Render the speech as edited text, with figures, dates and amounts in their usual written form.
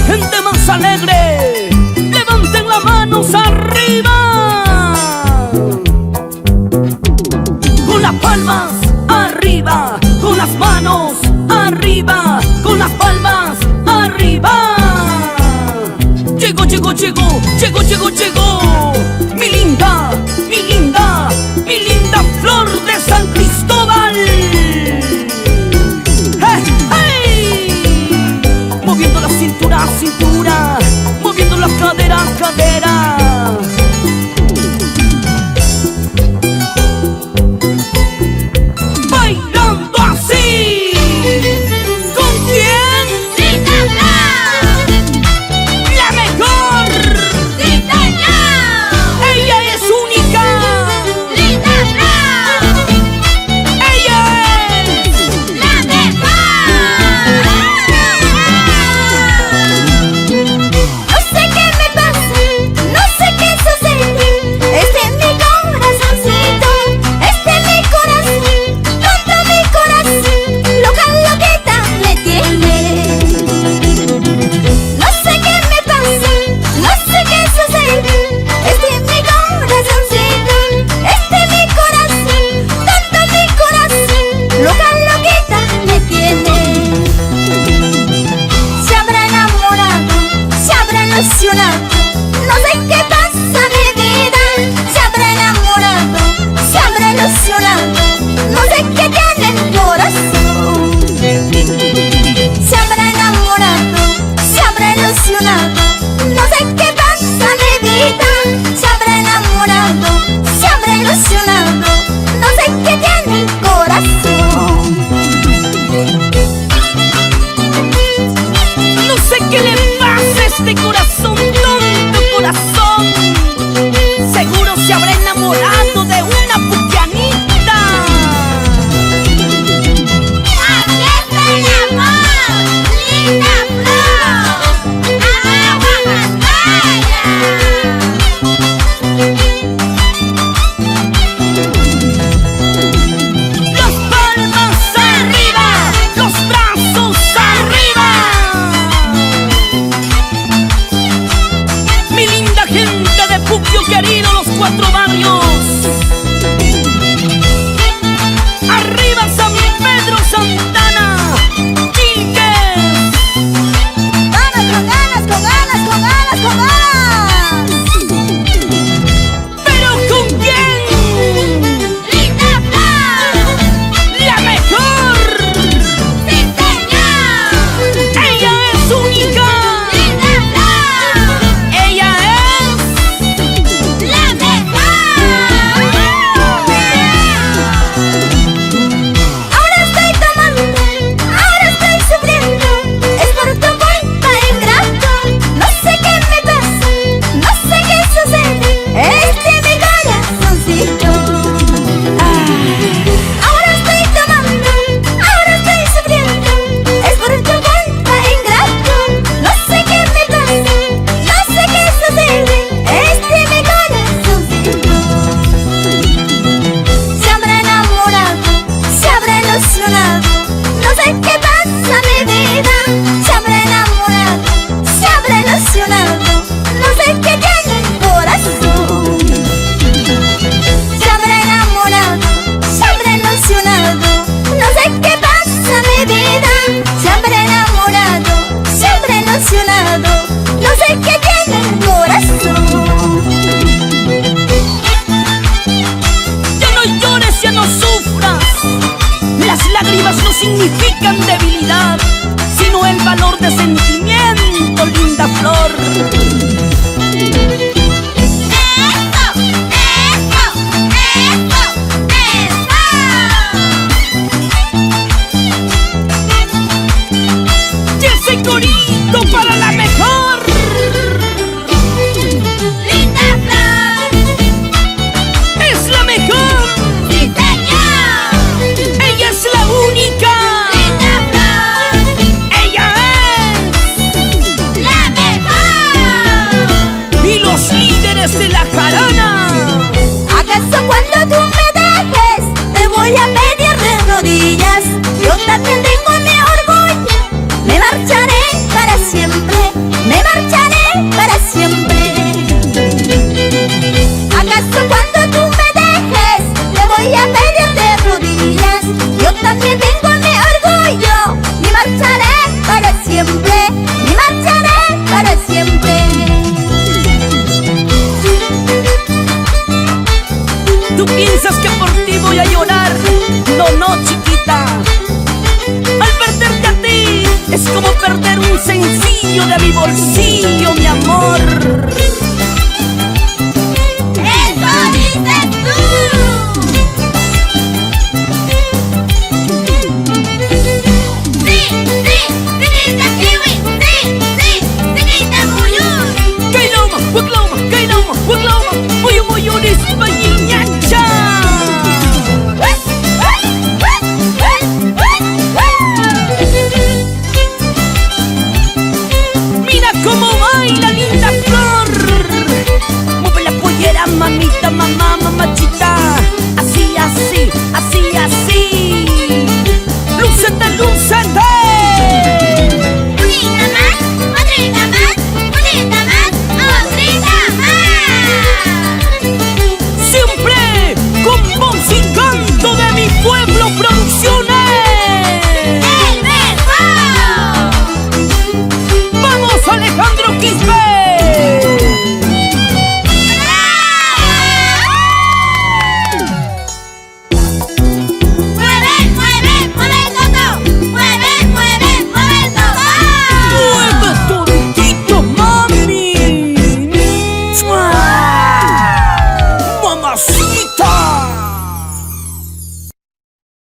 gente más alegre, levanten las manos arriba. Con las palmas arriba, con las manos arriba, con las palmas arriba. Llegó, llegó, llegó, llegó, llegó, llegó. Mi linda, mi linda, mi linda Flor de San Cristóbal. ¡Hey, hey! Moviendo la cintura, cintura, moviendo la cadera, cadera. Bailando así. ¿Con quién? ¡Rita Flor! ¡La mejor! ¡Sí, señor! ¡Ella es única! ¡Rita Flor! ¡Ella es! ¡La mejor! No sé qué me pasa, no sé qué sucede. Este es mi corazoncito, este es mi corazón, todo mi corazón, loca, loquita me tiene. No sé qué me pasa, no sé qué sucede. Este es mi corazoncito, este es mi corazón, todo mi corazón, loca, loquita me tiene. Se habrá enamorado, se habrá ilusionado, no sé qué pasa mi vida. Se habrá enamorado, se habrá ilusionado, no sé qué tiene el corazón. Se habrá enamorado, se habrá ilusionado, no sé qué pasa mi vida. Se habrá enamorado, se habrá ilusionado, no sé qué tiene el corazón. No sé qué le pasa a este corazón, tonto corazón. Seguro se habrá enamorado de una puquianita. ¡Aquí está el amor! ¡Rita Flor! ¡Agua Pantalla! Las palmas arriba, los brazos arriba. Mi linda gente de Puquio querido, los 4 barrios. Arriba San Pedro Santana, Chiques. ¡Ganas, con ganas, con ganas, con ganas, con ganas! ¿Pero con quién? ¡Rita Flor! ¡La mejor! ¡Sí, señor! ¡Ella es única! ¡Rita Flor! ¡Ella es! ¡La mejor! Ahora estoy tomando, ahora estoy sufriendo, es por tu culpa, ingrato. No sé qué me pasa, no sé qué sucede, este es mi corazoncito. Ahora estoy tomando, ahora estoy sufriendo, es por tu culpa, ingrato. No sé qué me pasa, no sé qué sucede, este es mi corazoncito. Se habrá enamorado, se habrá ilusionado, no sé qué pasa mi vida. Se habrá enamorado, se habrá ilusionado, no sé qué tiene el corazón. Se habrá enamorado, se habrá ilusionado, no sé qué pasa mi vida. Se habrá enamorado, se habrá ilusionado, no sé qué tiene el corazón. Ya no llores, ya no sufras. Las lágrimas no significan debilidad, sino el valor de sentimiento, linda Flor. Y ese corito para la mejor. ¡Rita Flor! ¡Es la mejor! ¡Sí, señor! ¡Ella es la única! ¡Rita Flor! ¡Ella es! ¡La mejor! Y los líderes de la jarana. ¿Acaso cuando tú me dejes te voy a pedir de rodillas? Yo también tengo mi orgullo, me marcharé para siempre. que por ti voy a llorar. No, no, chiquita. Al perderte a ti es como perder un sencillo de mi bolsillo, mi amor.